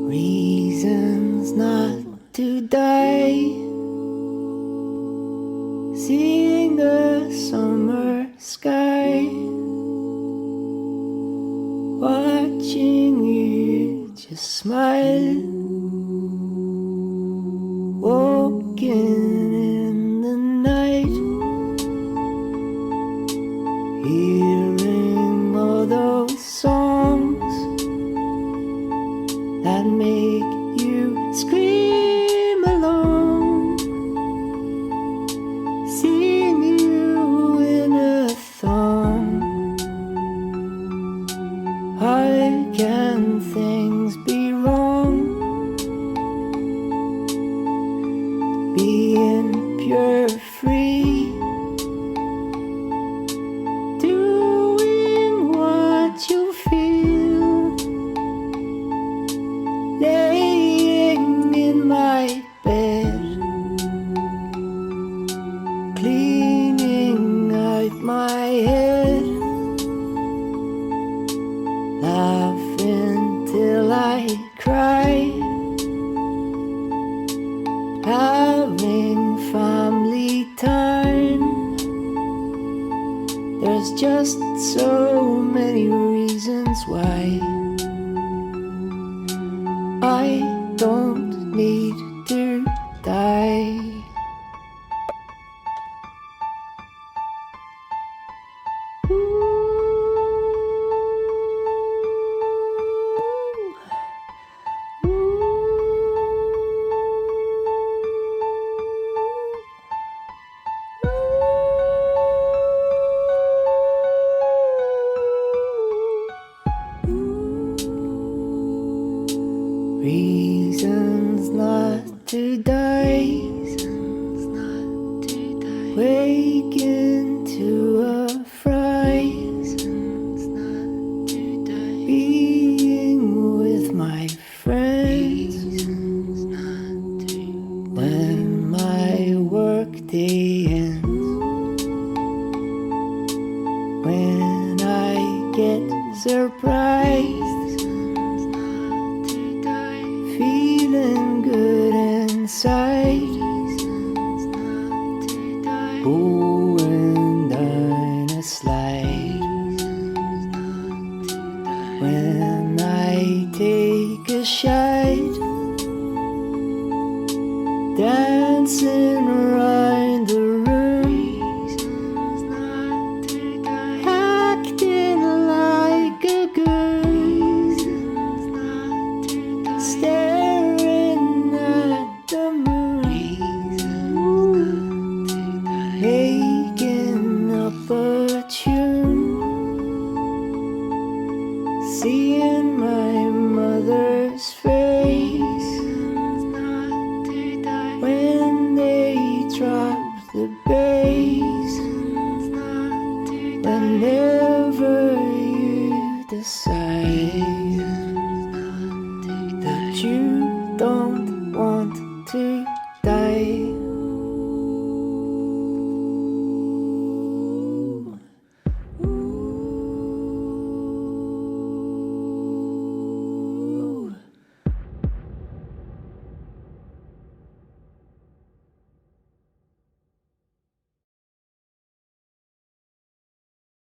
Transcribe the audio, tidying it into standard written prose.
Reasons not to die. Seeing the summer sky, watching you just smile, walking in the night, hearing all those songs that make you scream along, seeing you in a thong. How can things be wrong? Being pure free, doing what you feel, laying in my bed, cleaning out my head, laughing till I cry, having family time. There's just so many reasons why I don't need to die. Reasons not to die. Wake into a fright. Being with my friends when my work day ends. When I get surprised, feeling good inside, going down a slide. When I take a shite, dancing around the room, acting like a goose, staring at the moon, making up a tune, seeing my mother's face when they drop the bass, whenever you decide.